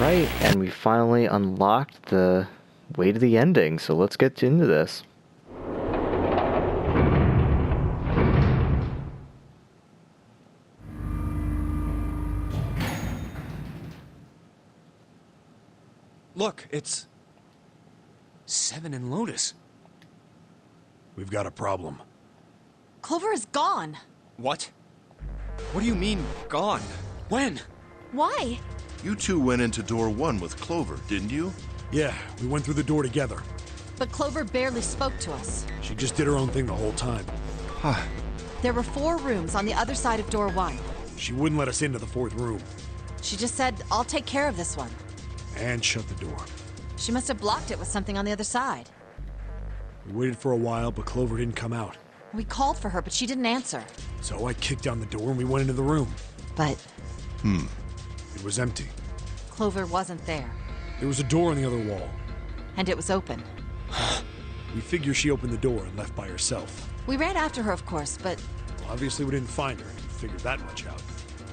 Alright, and we finally unlocked the way to the ending, so let's get into this. Look, it's... Seven and Lotus. We've got a problem. Clover is gone. What? What do you mean, gone? When? Why? You two went into door 1 with Clover, didn't you? Yeah, we went through the door together. But Clover barely spoke to us. She just did her own thing the whole time. Huh. There were 4 rooms on the other side of door 1. She wouldn't let us into the 4th room. She just said, I'll take care of this one. And shut the door. She must have blocked it with something on the other side. We waited for a while, but Clover didn't come out. We called for her, but she didn't answer. So I kicked down the door and we went into the room. But It was empty. Clover wasn't there. There was a door on the other wall. And it was open. We figure she opened the door and left by herself. We ran after her, of course, but Well, obviously we didn't find her. We figured that much out.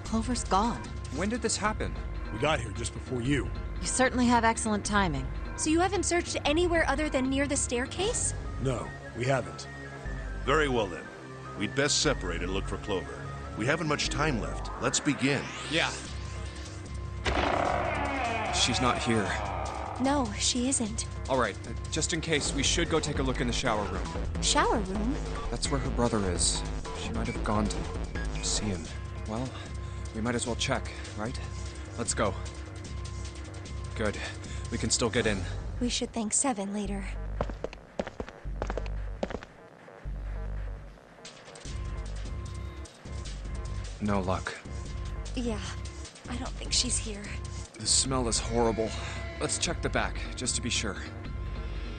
Clover's gone. When did this happen? We got here just before you. You certainly have excellent timing. So you haven't searched anywhere other than near the staircase? No, we haven't. Very well then. We'd best separate and look for Clover. We haven't much time left. Let's begin. Yeah. She's not here. No, she isn't. All right, just in case, we should go take a look in the shower room. Shower room? That's where her brother is. She might have gone to see him. Well, we might as well check, right? Let's go. Good. We can still get in. We should thank Seven later. No luck. Yeah, I don't think she's here. The smell is horrible. Let's check the back, just to be sure.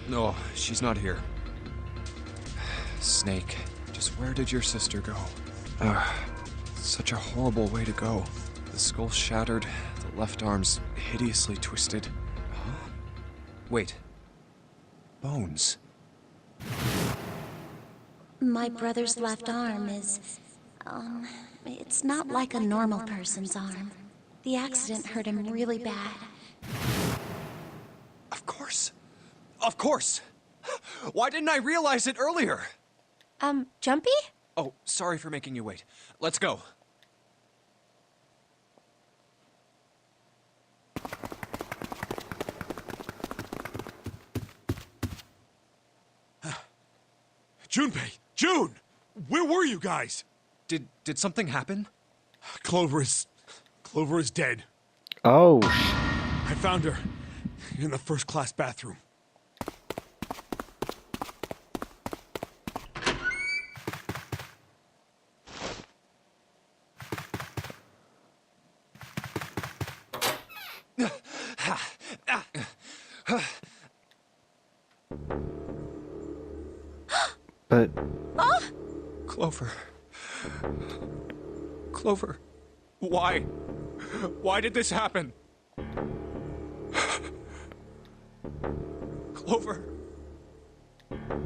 No, she's not here. Snake, just where did your sister go? Such a horrible way to go. The skull shattered, the left arm's hideously twisted. Huh? Wait. Bones. My brother's left arm is, it's not like a normal person's arm. The accident hurt him really bad. Of course. Of course! Why didn't I realize it earlier? Jumpy? Oh, sorry for making you wait. Let's go. Junpei! June! Where were you guys? Did something happen? Clover is dead. Oh, I found her in the first-class bathroom. but Clover. Clover. Why? Why did this happen? Clover.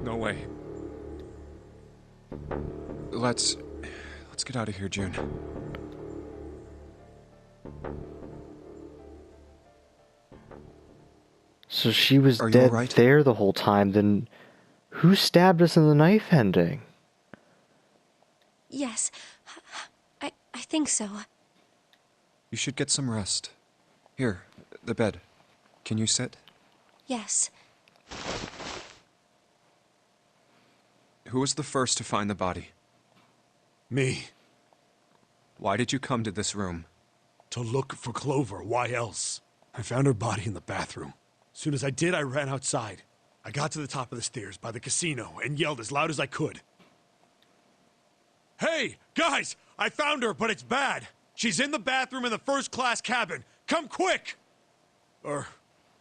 No way. Let's get out of here, June. so she was Are you dead all right? there the whole time, then who stabbed us in the knife ending? Yes. I think so. You should get some rest. Here, the bed. Can you sit? Yes. Who was the first to find the body? Me. Why did you come to this room? To look for Clover. Why else? I found her body in the bathroom. As soon as I did, I ran outside. I got to the top of the stairs by the casino and yelled as loud as I could. Hey, guys! I found her, but it's bad. She's in the bathroom in the first-class cabin. Come quick! Or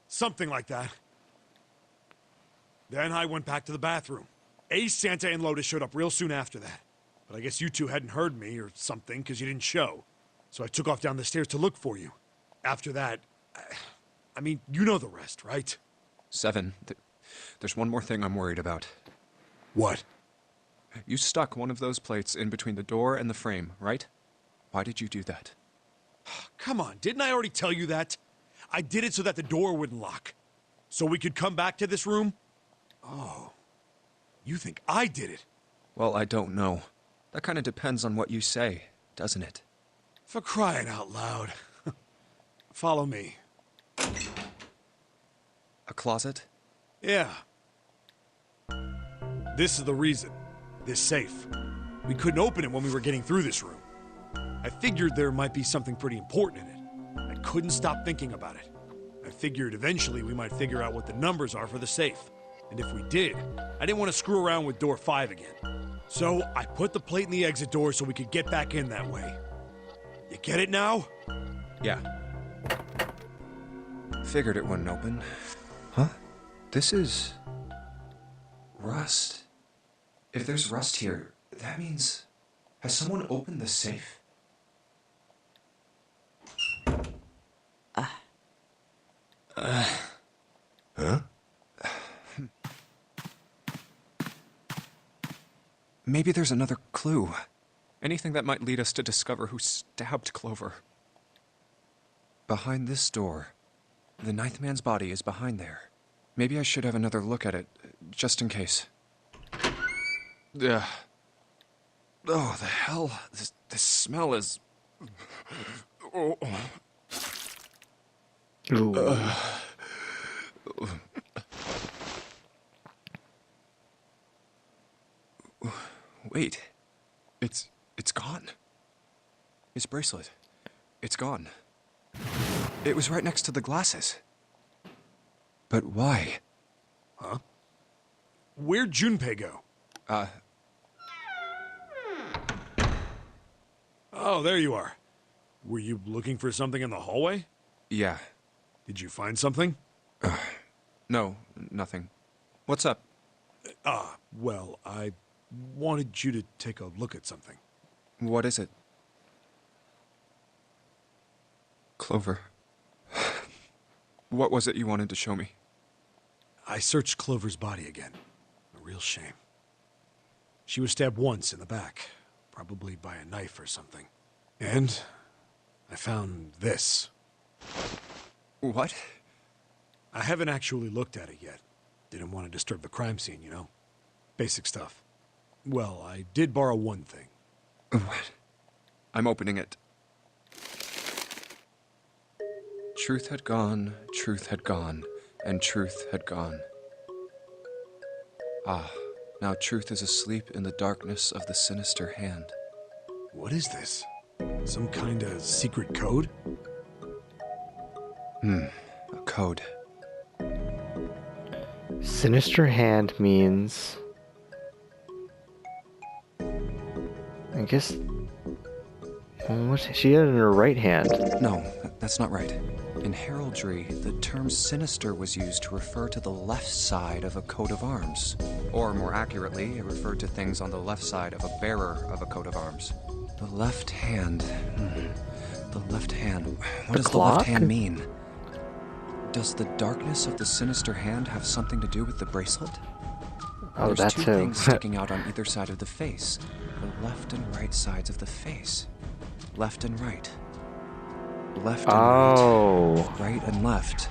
something like that. Then I went back to the bathroom. Ace, Santa, and Lotus showed up real soon after that. But I guess you two hadn't heard me or something because you didn't show. So I took off down the stairs to look for you. After that, I mean, you know the rest, right? Seven. There's one more thing I'm worried about. What? You stuck one of those plates in between the door and the frame, right? Why did you do that? Come on, didn't I already tell you that? I did it so that the door wouldn't lock. So we could come back to this room? Oh. You think I did it? Well, I don't know. That kind of depends on what you say, doesn't it? For crying out loud. Follow me. A closet? Yeah. This is the reason. This safe. We couldn't open it when we were getting through this room. I figured there might be something pretty important in it. I couldn't stop thinking about it. I figured eventually we might figure out what the numbers are for the safe. And if we did, I didn't want to screw around with door 5 again. So I put the plate in the exit door so we could get back in that way. You get it now? Yeah. Figured it wouldn't open. Huh? This is... rust. If there's rust here, that means... has someone opened the safe? Huh? Maybe there's another clue. Anything that might lead us to discover who stabbed Clover. Behind this door. The ninth man's body is behind there. Maybe I should have another look at it, just in case. Ugh. Oh, the hell? This smell is... Oh. Ooh. Wait. It's gone. His bracelet. It's gone. It was right next to the glasses. But why? Huh? Where'd Junpei go? Oh, there you are. Were you looking for something in the hallway? Yeah. Did you find something? No, nothing. What's up? Well, I wanted you to take a look at something. What is it? Clover. What was it you wanted to show me? I searched Clover's body again. A real shame. She was stabbed once in the back, probably by a knife or something. And I found this. What? I haven't actually looked at it yet. Didn't want to disturb the crime scene, you know? Basic stuff. Well, I did borrow one thing. What? I'm opening it. Truth had gone, and truth had gone. Ah, now truth is asleep in the darkness of the sinister hand. What is this? Some kind of secret code? A code. Sinister hand means... I guess... What? She had it in her right hand. No, that's not right. In heraldry, the term sinister was used to refer to the left side of a coat of arms. Or more accurately, it referred to things on the left side of a bearer of a coat of arms. The left hand. The left hand. What does the left hand mean? Does the darkness of the sinister hand have something to do with the bracelet? Oh, There's that two too. things sticking out on either side of the face. The left and right sides of the face. Left and right. Left and Oh. right and left.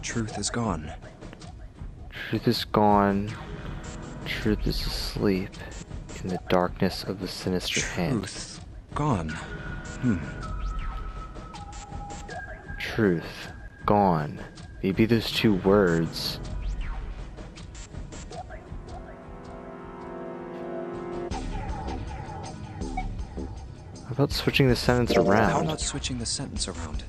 Truth is gone. Truth is gone. Truth is asleep in the darkness of the sinister hand. Truth gone. Truth gone. Maybe those two words. How about switching the sentence How around? about switching the sentence around?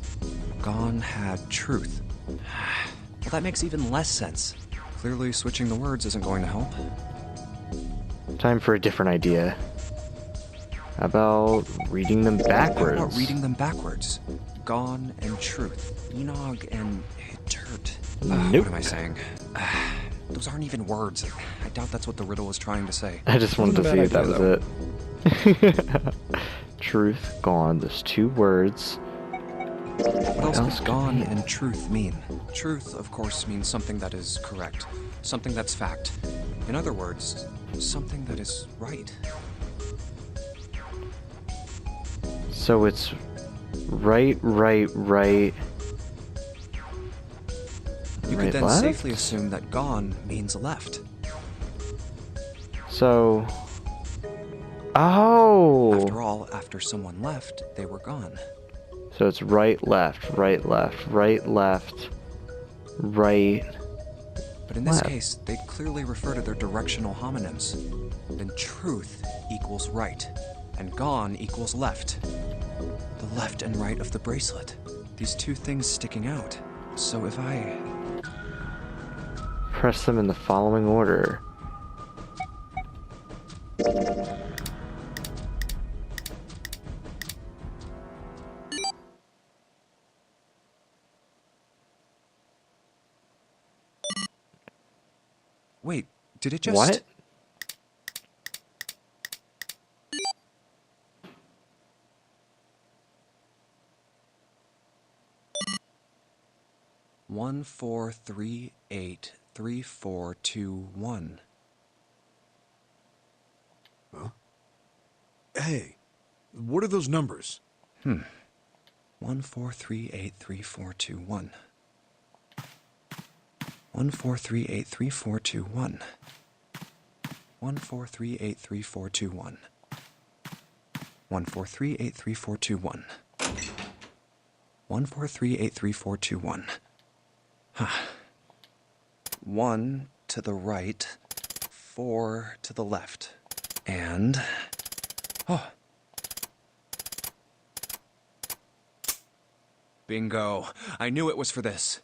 Gone had truth. Well, that makes even less sense. Clearly, switching the words isn't going to help. Time for a different idea. How about reading them backwards? How about reading them backwards? Gone and truth. Enog and Hittert. Nope. What am I saying? Those aren't even words. I doubt that's what the riddle was trying to say. I just wanted to see if that was it. Truth gone. There's two words. What else else does could gone be? and truth mean? Truth, of course, means something that is correct. Something that's fact. In other words, something that is right. So it's right, You Right, could then left? safely assume that gone means left. So... Oh! After all, after someone left, they were gone. So it's right, left, right, left, right, left, right... But in this Left. case, they clearly refer to their directional homonyms. Then truth equals right, and gone equals left. The left and right of the bracelet. These two things sticking out. So if I... Press them in the following order. Wait, did it just... What? One, 4, 3, 8, 3, 4, 2, 1. Hey, what are those numbers? 1, 4, 3, 8, 3, 4, 2, 1. 1, 4, 3, 8, 3, 4, 2, 1. 1, 4, 3, 8, 3, 4, 2, 1. 1, 4, 3, 8, 3, 4, 2, 1. 1, 4, 3, 8, 3, 4, 2, 1. 1 to the right, 4 to the left, and... Oh. Bingo. I knew it was for this.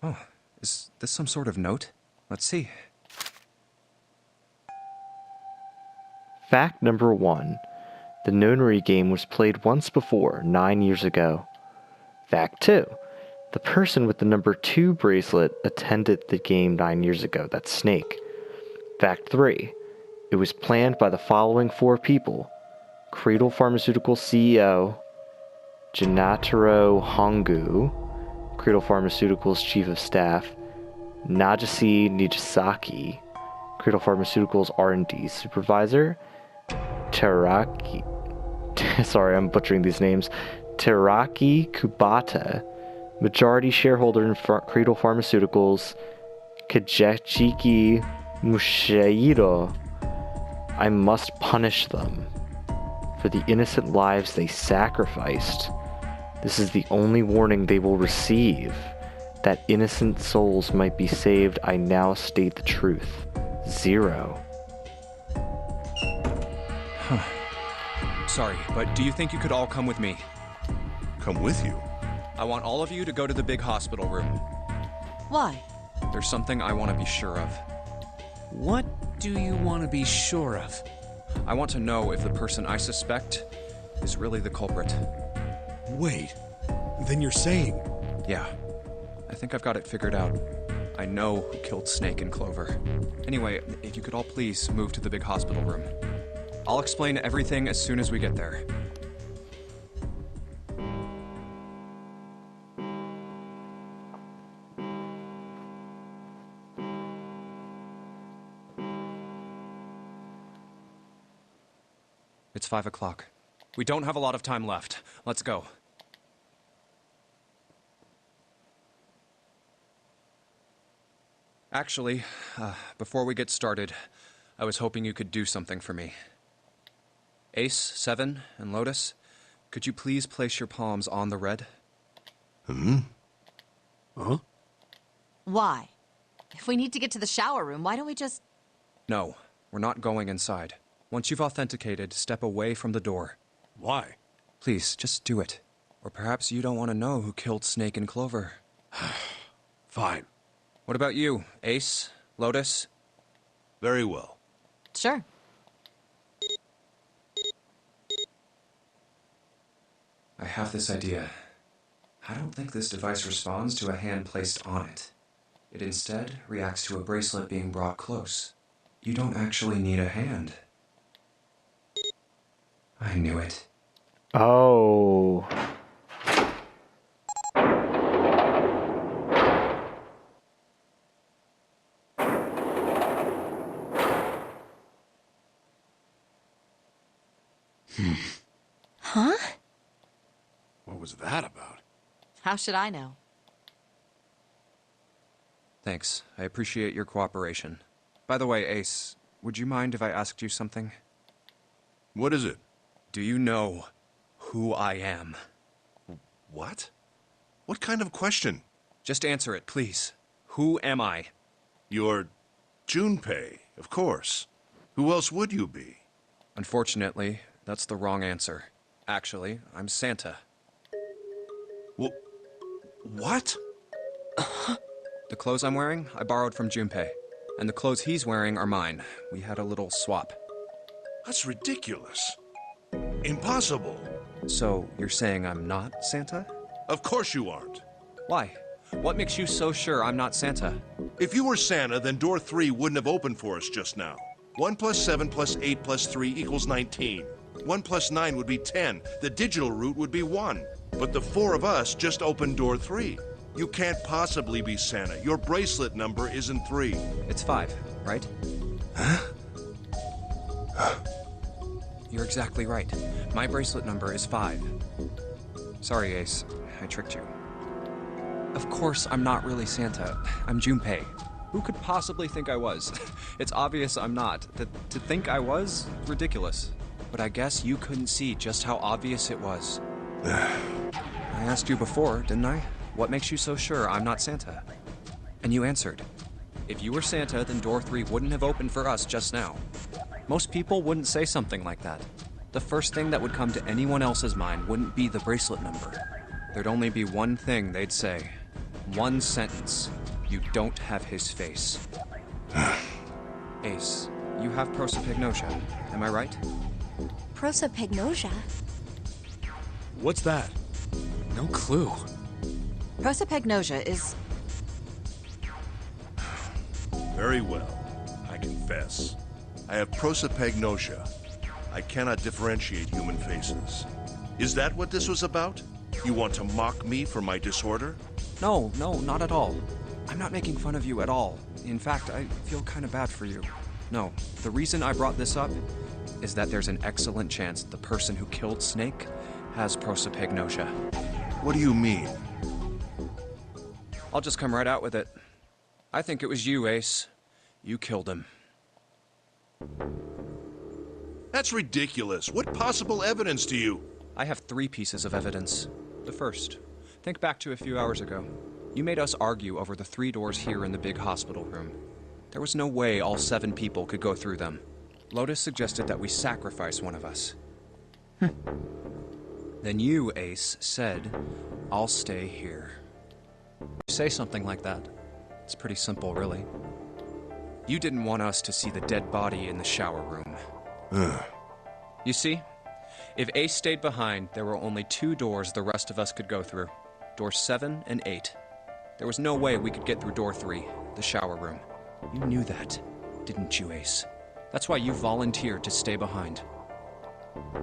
Oh, is this some sort of note? Let's see. Fact number 1. The Nonary game was played once before, 9 years ago. Fact 2. The person with the number 2 bracelet attended the game 9 years ago. That's Snake. Fact 3. It was planned by the following 4 people. Cradle Pharmaceuticals CEO, Junichiro Hongu, Cradle Pharmaceuticals Chief of Staff, Najase Nijisaki, Cradle Pharmaceuticals R&D Supervisor, Teraki... Sorry, I'm butchering these names. Teraki Kubata, majority shareholder in Cradle Pharmaceuticals, Kajechiki Mushihiro. I must punish them for the innocent lives they sacrificed. This is the only warning they will receive. That innocent souls might be saved, I now state the truth. 0. Sorry, but do you think you could all come with me? Come with you. I want all of you to go to the big hospital room. Why? There's something I want to be sure of. What do you want to be sure of? I want to know if the person I suspect is really the culprit. Wait, then you're saying... Yeah, I think I've got it figured out. I know who killed Snake and Clover. Anyway, if you could all please move to the big hospital room. I'll explain everything as soon as we get there. It's 5 o'clock. We don't have a lot of time left. Let's go. Actually, before we get started, I was hoping you could do something for me. Ace, 7, and Lotus, could you please place your palms on the red? Huh? Why? If we need to get to the shower room, why don't we just... No, we're not going inside. Once you've authenticated, step away from the door. Why? Please, just do it. Or perhaps you don't want to know who killed Snake and Clover. Fine. What about you, Ace, Lotus? Very well. Sure. I have this idea. I don't think this device responds to a hand placed on it. It instead reacts to a bracelet being brought close. You don't actually need a hand. I knew it. Oh. What was that about? How should I know? Thanks. I appreciate your cooperation. By the way, Ace, would you mind if I asked you something? What is it? Do you know who I am? What? What kind of question? Just answer it, please. Who am I? You're Junpei, of course. Who else would you be? Unfortunately, that's the wrong answer. Actually, I'm Santa. What? The clothes I'm wearing, I borrowed from Junpei. And the clothes he's wearing are mine. We had a little swap. That's ridiculous. Impossible. So, you're saying I'm not Santa? Of course you aren't. Why? What makes you so sure I'm not Santa? If you were Santa, then door 3 wouldn't have opened for us just now. 1 plus 7 plus 8 plus 3 equals 19. 1 plus 9 would be 10. The digital route would be 1. But the 4 of us just opened door 3. You can't possibly be Santa. Your bracelet number isn't 3. It's 5, right? You're exactly right. My bracelet number is 5. Sorry, Ace. I tricked you. Of course, I'm not really Santa. I'm Junpei. Who could possibly think I was? It's obvious I'm not. To think I was? Ridiculous. But I guess you couldn't see just how obvious it was. I asked you before, didn't I? What makes you so sure I'm not Santa? And you answered. If you were Santa, then door 3 wouldn't have opened for us just now. Most people wouldn't say something like that. The first thing that would come to anyone else's mind wouldn't be the bracelet number. There'd only be one thing they'd say. One sentence. You don't have his face. Ace, you have prosopagnosia, am I right? Prosopagnosia? What's that? No clue. Prosopagnosia is... Very well. I confess. I have prosopagnosia. I cannot differentiate human faces. Is that what this was about? You want to mock me for my disorder? No, not at all. I'm not making fun of you at all. In fact, I feel kind of bad for you. No, the reason I brought this up is that there's an excellent chance the person who killed Snake has prosopagnosia. What do you mean? I'll just come right out with it. I think it was you, Ace. You killed him. That's ridiculous. What possible evidence do you... I have 3 pieces of evidence. The first, think back to a few hours ago. You made us argue over the 3 doors here in the big hospital room. There was no way all 7 people could go through them. Lotus suggested that we sacrifice one of us. Then you, Ace, said, I'll stay here. You say something like that. It's pretty simple, really. You didn't want us to see the dead body in the shower room. You see, if Ace stayed behind, there were only 2 doors the rest of us could go through. Doors 7 and 8. There was no way we could get through door 3, the shower room. You knew that, didn't you, Ace? That's why you volunteered to stay behind.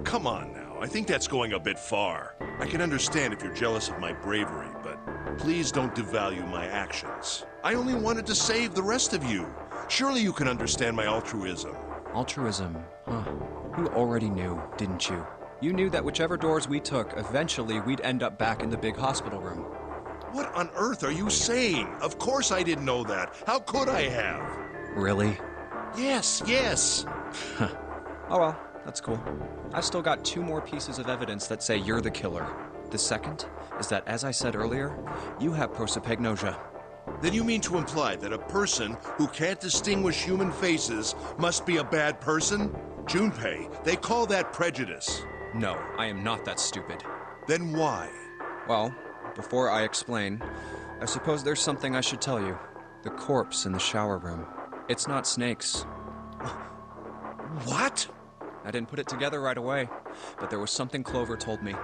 Come on now, I think that's going a bit far. I can understand if you're jealous of my bravery, but please don't devalue my actions. I only wanted to save the rest of you. Surely you can understand my altruism. Altruism, huh? You already knew, didn't you? You knew that whichever doors we took, eventually we'd end up back in the big hospital room. What on earth are you saying? Of course I didn't know that. How could I have? Really? Yes. Oh well, that's cool. I've still got 2 more pieces of evidence that say you're the killer. The second is that, as I said earlier, you have prosopagnosia. Then you mean to imply that a person who can't distinguish human faces must be a bad person? Junpei, they call that prejudice. No, I am not that stupid. Then why? Well, before I explain, I suppose there's something I should tell you. The corpse in the shower room. It's not Snake's. What? I didn't put it together right away, but there was something Clover told me.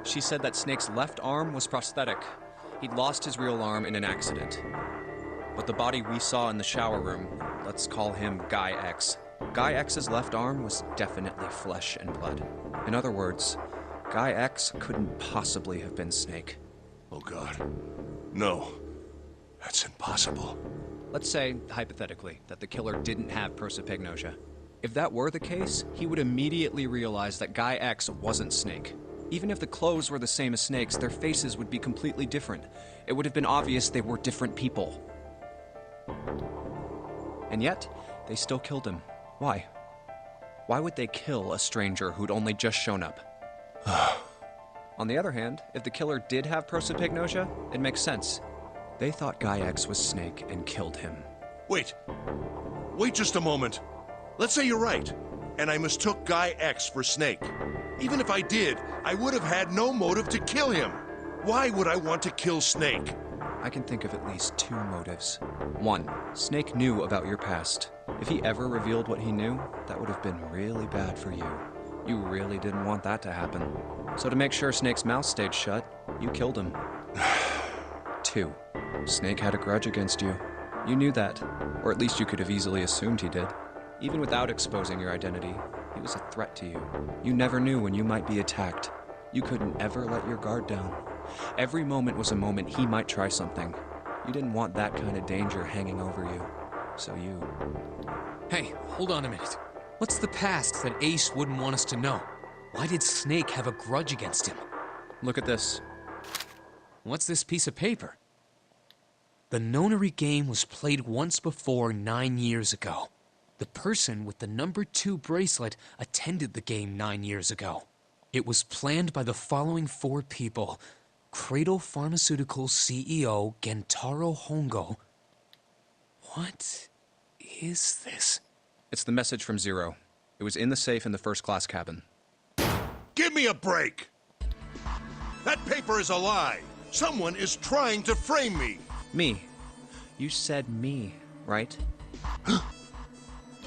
She said that Snake's left arm was prosthetic. He'd lost his real arm in an accident. But the body we saw in the shower room, let's call him Guy X. Guy X's left arm was definitely flesh and blood. In other words, Guy X couldn't possibly have been Snake. Oh God. No. That's impossible. Let's say, hypothetically, that the killer didn't have prosopagnosia. If that were the case, he would immediately realize that Guy X wasn't Snake. Even if the clothes were the same as Snake's, their faces would be completely different. It would have been obvious they were different people. And yet, they still killed him. Why? Why would they kill a stranger who'd only just shown up? On the other hand, if the killer did have prosopagnosia, it makes sense. They thought Guy X was Snake and killed him. Wait. Wait just a moment. Let's say you're right, and I mistook Guy X for Snake. Even if I did, I would have had no motive to kill him. Why would I want to kill Snake? I can think of at least two motives. One, Snake knew about your past. If he ever revealed what he knew, that would have been really bad for you. You really didn't want that to happen. So to make sure Snake's mouth stayed shut, you killed him. Two, Snake had a grudge against you. You knew that, or at least you could have easily assumed he did. Even without exposing your identity, he was a threat to you. You never knew when you might be attacked. You couldn't ever let your guard down. Every moment was a moment he might try something. You didn't want that kind of danger hanging over you. So you... Hey, hold on a minute. What's the past that Ace wouldn't want us to know? Why did Snake have a grudge against him? Look at this. What's this piece of paper? The Nonary game was played once before 9 years ago. The person with the number 2 bracelet attended the game 9 years ago. It was planned by the following 4 people: Cradle Pharmaceuticals CEO Gentaro Hongo. What is this? It's the message from Zero. It was in the safe in the first class cabin. Give me a break! That paper is a lie! Someone is trying to frame me! Me. You said me, right?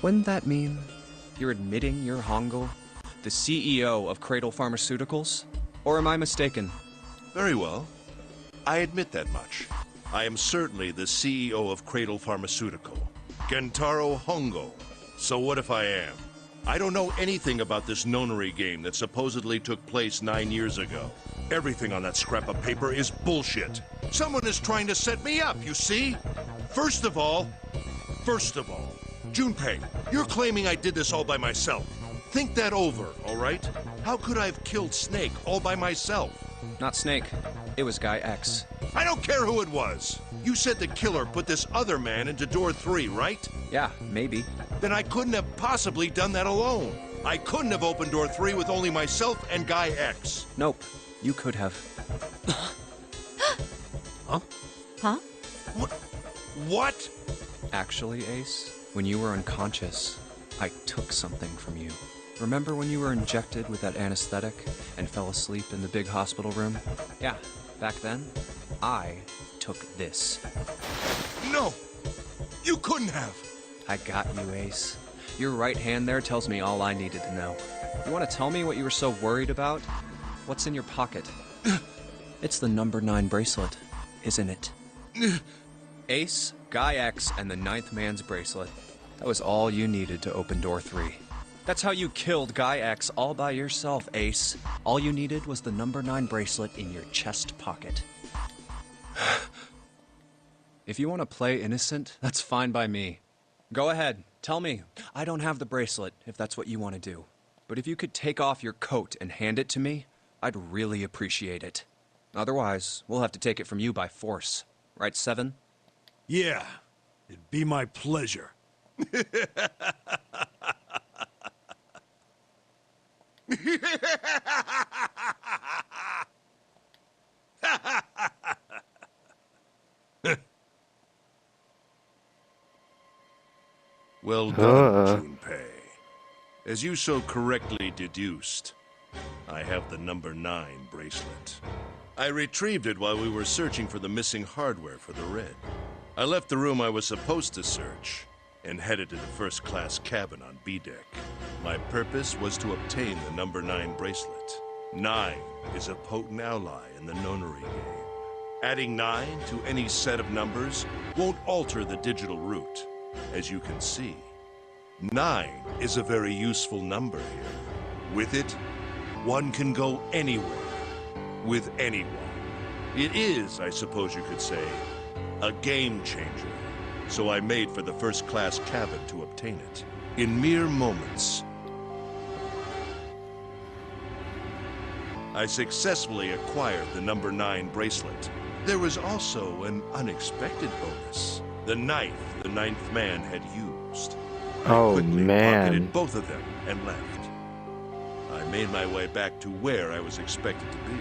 Wouldn't that mean you're admitting you're Hongo, the CEO of Cradle Pharmaceuticals? Or am I mistaken? Very well. I admit that much. I am certainly the CEO of Cradle Pharmaceutical, Gentaro Hongo. So what if I am? I don't know anything about this Nonary game that supposedly took place 9 years ago. Everything on that scrap of paper is bullshit. Someone is trying to set me up, you see? First of all, Junpei, you're claiming I did this all by myself. Think that over, all right? How could I have killed Snake all by myself? Not Snake. It was Guy X. I don't care who it was. You said the killer put this other man into door 3, right? Yeah, maybe. Then I couldn't have possibly done that alone. I couldn't have opened door 3 with only myself and Guy X. Nope. You could have. Huh? Huh? What? Actually, Ace, when you were unconscious, I took something from you. Remember when you were injected with that anesthetic and fell asleep in the big hospital room? Yeah, back then, I took this. No! You couldn't have! I got you, Ace. Your right hand there tells me all I needed to know. You want to tell me what you were so worried about? What's in your pocket? It's the number 9 bracelet, isn't it? Ace, Guy X, and the 9th man's bracelet. That was all you needed to open door 3. That's how you killed Guy X all by yourself, Ace. All you needed was the number 9 bracelet in your chest pocket. If you want to play innocent, that's fine by me. Go ahead, tell me. I don't have the bracelet, if that's what you want to do. But if you could take off your coat and hand it to me, I'd really appreciate it. Otherwise, we'll have to take it from you by force. Right, Seven? Yeah, it'd be my pleasure. Well done, Junpei. As you so correctly deduced, I have the number 9 bracelet. I retrieved it while we were searching for the missing hardware for the Red. I left the room I was supposed to search and headed to the first-class cabin on B deck. My purpose was to obtain the number 9 bracelet. 9 is a potent ally in the Nonary game. Adding 9 to any set of numbers won't alter the digital root. As you can see, 9 is a very useful number here. With it, one can go anywhere, with anyone. It is, I suppose you could say, a game changer. So I made for the first-class cabin to obtain it. In mere moments, I successfully acquired the number 9 bracelet. There was also an unexpected bonus. The knife the ninth man had used. Oh, I quickly man. pocketed both of them and left. I made my way back to where I was expected to be.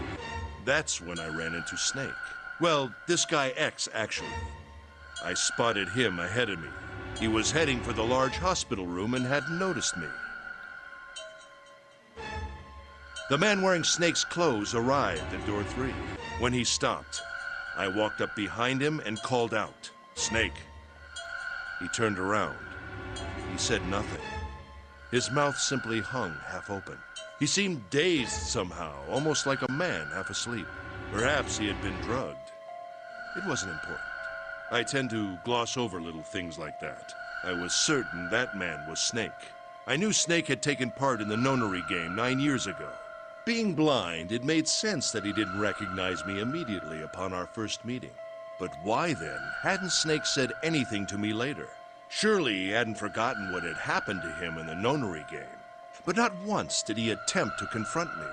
That's when I ran into Snake. Well, this guy X, actually. I spotted him ahead of me. He was heading for the large hospital room and hadn't noticed me. The man wearing Snake's clothes arrived at door 3. When he stopped, I walked up behind him and called out, "Snake." He turned around. He said nothing. His mouth simply hung half open. He seemed dazed somehow, almost like a man half asleep. Perhaps he had been drugged. It wasn't important. I tend to gloss over little things like that. I was certain that man was Snake. I knew Snake had taken part in the Nonary game 9 years ago. Being blind, it made sense that he didn't recognize me immediately upon our first meeting. But why then hadn't Snake said anything to me later? Surely he hadn't forgotten what had happened to him in the Nonary game. But not once did he attempt to confront me.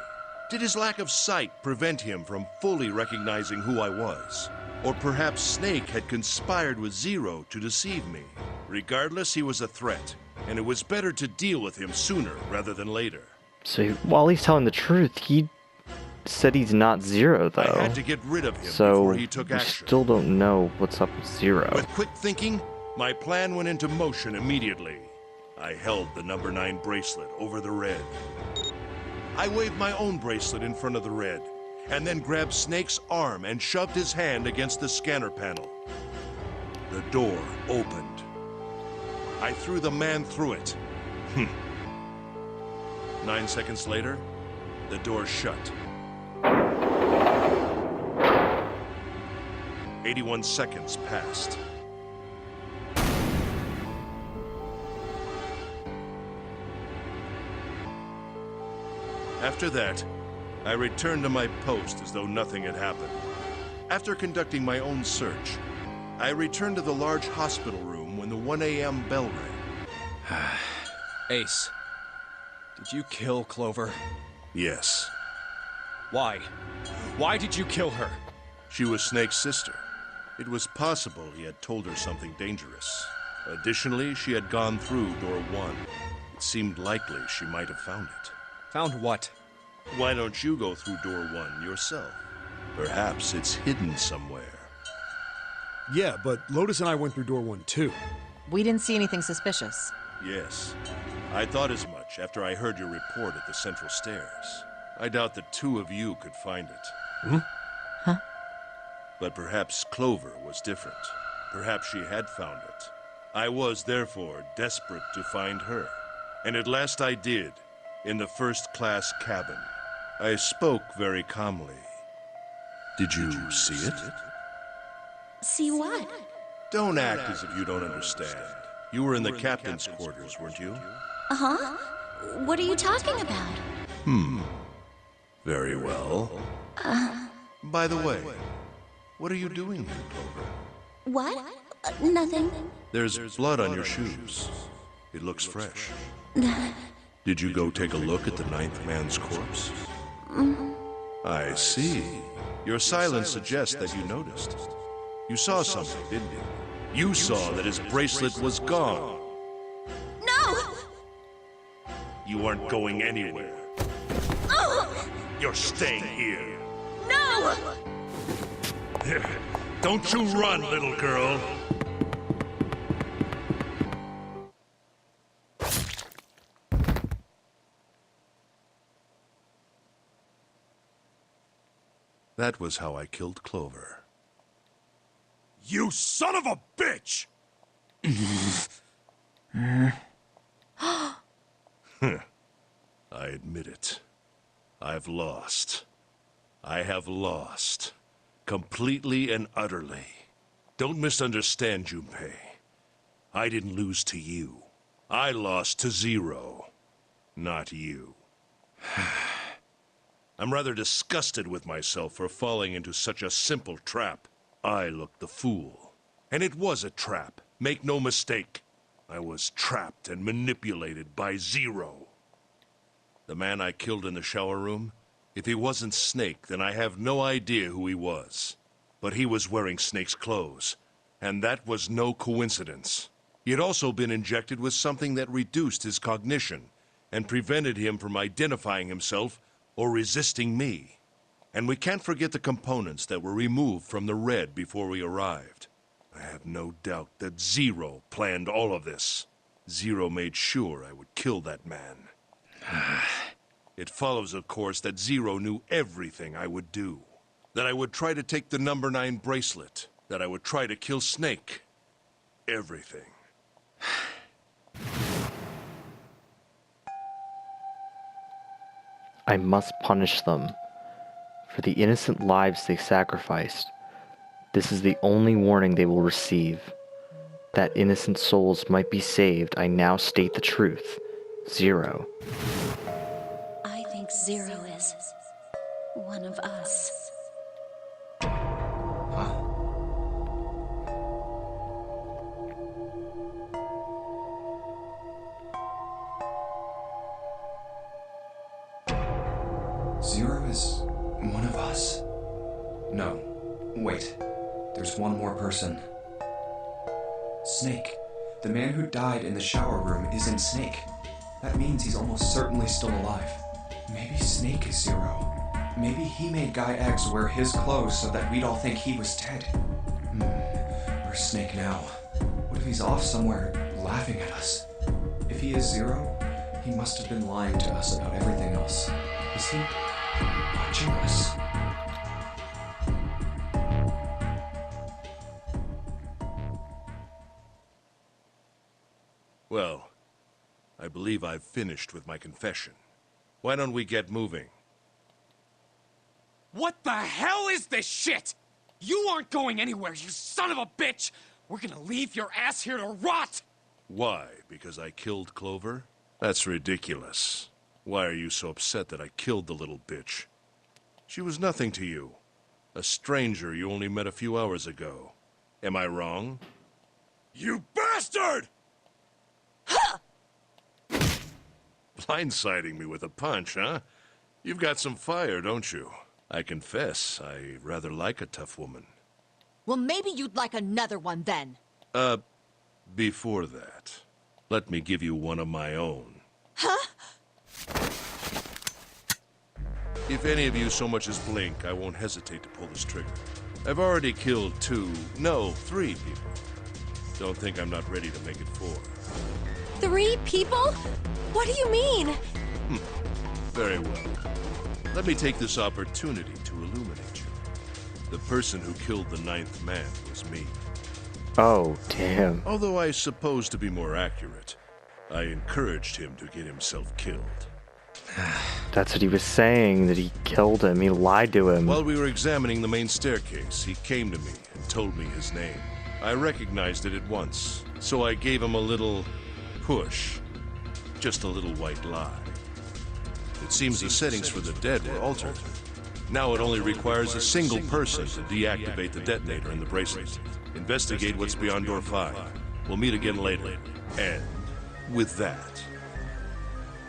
Did his lack of sight prevent him from fully recognizing who I was? Or perhaps Snake had conspired with Zero to deceive me. Regardless, he was a threat, and it was better to deal with him sooner rather than later. So while he's telling the truth, he said he's not Zero, though. I had to get rid of him So before he took we action. still don't know what's up with Zero. With quick thinking, my plan went into motion immediately. I held the number 9 bracelet over the red. I waved my own bracelet in front of the red, and then grabbed Snake's arm and shoved his hand against the scanner panel. The door opened. I threw the man through it. 9 seconds later, the door shut. 81 seconds passed. After that, I returned to my post as though nothing had happened. After conducting my own search, I returned to the large hospital room when the 1 a.m. bell rang. Ace, did you kill Clover? Yes, Why? Why did you kill her? she was Snake's sister. It was possible he had told her something dangerous. Additionally, she had gone through door 1. It seemed likely she might have found it. Found what? Why don't you go through door 1 yourself? Perhaps it's hidden somewhere. Yeah, but Lotus and I went through door 1 too. We didn't see anything suspicious. Yes, I thought as much after I heard your report at the central stairs. I doubt the two of you could find it. Huh? But perhaps Clover was different. Perhaps she had found it. I was, therefore, desperate to find her. And at last I did, in the first-class cabin. I spoke very calmly. Did you see it? See what? Don't act as if you don't understand. You were in the captain's quarters, weren't you? Uh-huh. What are you talking about? Very well. By the way, what are you doing here, Clover? What? Nothing. There's blood on your shoes. It looks fresh. Did you go take a look at the 9th man's corpse? I see. Your silence suggests that you noticed. You saw something, didn't you? You saw that his bracelet was gone. No! You aren't going anywhere. Oh! You're staying here. No! Don't you run, little girl. That was how I killed Clover. You son of a bitch! I admit it. I've lost. I have lost. Completely and utterly. Don't misunderstand, Junpei. I didn't lose to you. I lost to Zero. Not you. I'm rather disgusted with myself for falling into such a simple trap. I looked the fool. And it was a trap. Make no mistake. I was trapped and manipulated by Zero. The man I killed in the shower room? If he wasn't Snake, then I have no idea who he was. But he was wearing Snake's clothes. And that was no coincidence. He had also been injected with something that reduced his cognition and prevented him from identifying himself or resisting me. And we can't forget the components that were removed from the red before we arrived. I have no doubt that Zero planned all of this. Zero made sure I would kill that man. It follows, of course, that Zero knew everything I would do. That I would try to take the number 9 bracelet. That I would try to kill Snake. Everything. I must punish them for the innocent lives they sacrificed. This is the only warning they will receive. That innocent souls might be saved, I now state the truth. Zero. I think Zero is one of us. Zero is one of us? No. Wait. There's one more person. Snake. The man who died in the shower room isn't Snake. That means he's almost certainly still alive. Maybe Snake is Zero. Maybe he made Guy X wear his clothes so that we'd all think he was dead. Where's Snake now? What if he's off somewhere laughing at us? If he is Zero, he must have been lying to us about everything else. Is he watching us? Well, I believe I've finished with my confession. Why don't we get moving? What the hell is this shit? You aren't going anywhere, you son of a bitch! We're gonna leave your ass here to rot! Why? Because I killed Clover? That's ridiculous. Why are you so upset that I killed the little bitch? She was nothing to you. A stranger you only met a few hours ago. Am I wrong? You bastard! Blindsiding me with a punch, huh? You've got some fire, don't you? I confess, I rather like a tough woman. Well, maybe you'd like another one then. Before that, let me give you one of my own. Huh? If any of you so much as blink, I won't hesitate to pull this trigger. I've already killed 3 people. Don't think I'm not ready to make it 4. 3 people? What do you mean? Very well. Let me take this opportunity to illuminate you. The person who killed the 9th man was me. Oh, damn. Although I suppose to be more accurate, I encouraged him to get himself killed. That's what he was saying, that he killed him. He lied to him. While we were examining the main staircase, he came to me and told me his name. I recognized it at once, so I gave him a little push. Just a little white lie. It seems the settings for the dead were altered. Now it only requires a single person to deactivate the detonator in the bracelet. Investigate what's beyond door 5. We'll meet again later. And with that...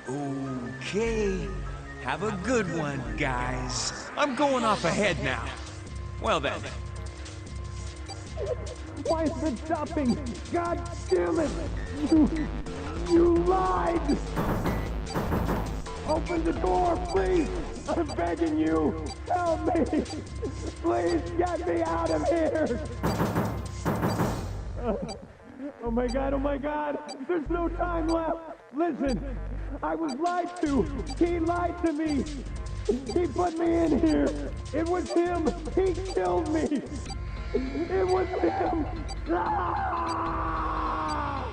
Okay. Have a good one, guys. I'm going off ahead now. Well then. Why is it stopping? God damn it! You lied! Open the door, please! I'm begging you! Help me! Please get me out of here! Oh my god, oh my god! There's no time left! Listen! I was lied to! He lied to me! He put me in here! It was him! He killed me! It was him! Ah!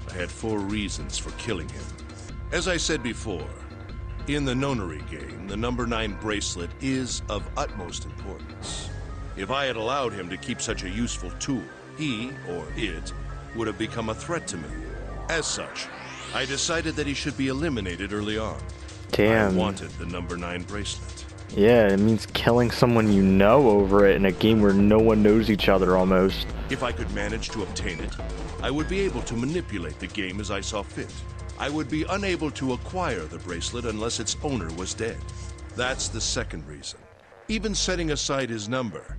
I had 4 reasons for killing him. As I said before, in the Nonary game, the number 9 bracelet is of utmost importance. If I had allowed him to keep such a useful tool, he, or it, would have become a threat to me. As such, I decided that he should be eliminated early on. Damn. I wanted the number 9 bracelet. Yeah, it means killing someone you know over it in a game where no one knows each other almost. If I could manage to obtain it, I would be able to manipulate the game as I saw fit. I would be unable to acquire the bracelet unless its owner was dead. That's the second reason. Even setting aside his number,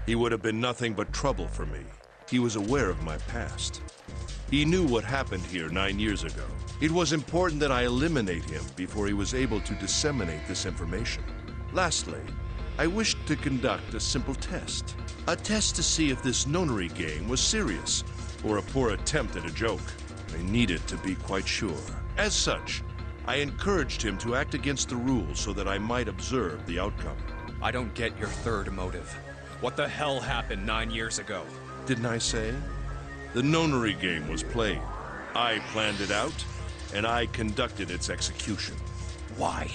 he would have been nothing but trouble for me. He was aware of my past. He knew what happened here 9 years ago. It was important that I eliminate him before he was able to disseminate this information. Lastly, I wished to conduct a simple test. A test to see if this Nonary game was serious or a poor attempt at a joke. I needed to be quite sure. As such, I encouraged him to act against the rules so that I might observe the outcome. I don't get your third motive. What the hell happened 9 years ago? Didn't I say? The Nonary game was played. I planned it out, and I conducted its execution. Why?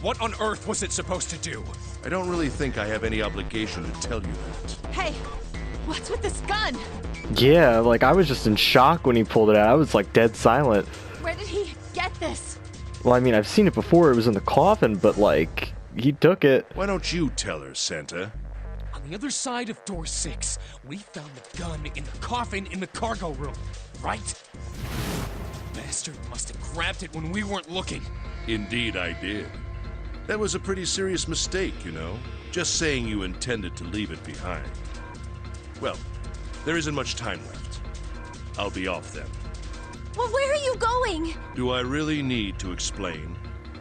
What on earth was it supposed to do? I don't really think I have any obligation to tell you that. Hey, what's with this gun? Yeah, like, I was just in shock when he pulled it out. I was, like, dead silent. Where did he get this? Well, I mean, I've seen it before. It was in the coffin, but, like, he took it. Why don't you tell her, Santa? On the other side of door 6, we found the gun in the coffin in the cargo room, right? Bastard must have grabbed it when we weren't looking. Indeed, I did. That was a pretty serious mistake, you know. Just saying you intended to leave it behind. Well, there isn't much time left. I'll be off then. Well, where are you going? Do I really need to explain?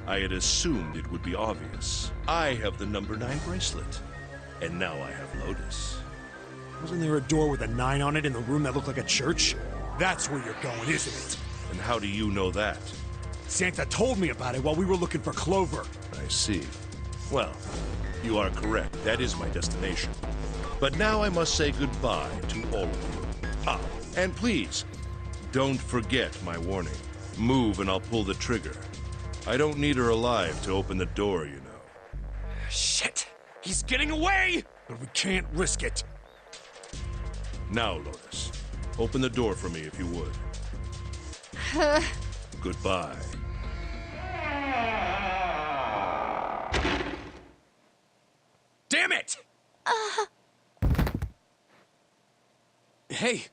I had assumed it would be obvious. I have the number 9 bracelet. And now I have Lotus. Wasn't there a door with a 9 on it in the room that looked like a church? That's where you're going, isn't it? And how do you know that? Santa told me about it while we were looking for Clover. I see. Well, you are correct. That is my destination. But now I must say goodbye to all of you. Ah, and please, don't forget my warning. Move and I'll pull the trigger. I don't need her alive to open the door, you know. Shit! He's getting away! But we can't risk it. Now, Lotus, open the door for me if you would. Goodbye. Damn it! Hey,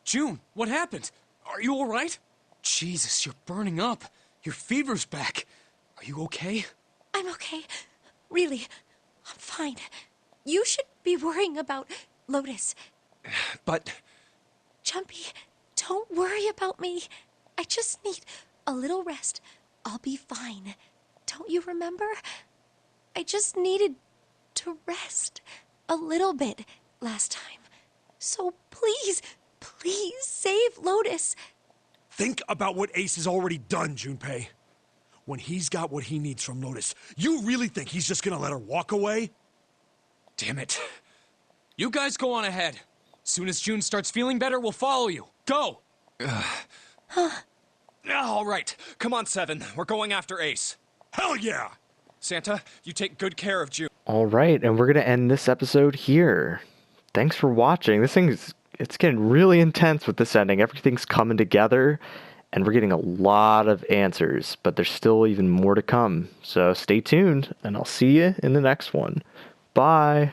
June, what happened? Are you all right? Jesus, you're burning up. Your fever's back. Are you okay? I'm okay. Really, I'm fine. You should be worrying about Lotus. But... Jumpy, don't worry about me. I just need a little rest. I'll be fine. Don't you remember? I just needed to rest a little bit last time. So please, please save Lotus. Think about what Ace has already done, Junpei. When he's got what he needs from Lotus, you really think he's just gonna let her walk away? Damn it. You guys go on ahead. Soon as June starts feeling better, we'll follow you. Go! All right. Come on, Seven. We're going after Ace. Hell yeah! Santa, you take good care of June. All right, and we're going to end this episode here. Thanks for watching. It's getting really intense with this ending. Everything's coming together, and we're getting a lot of answers, but there's still even more to come. So stay tuned, and I'll see you in the next one. Bye!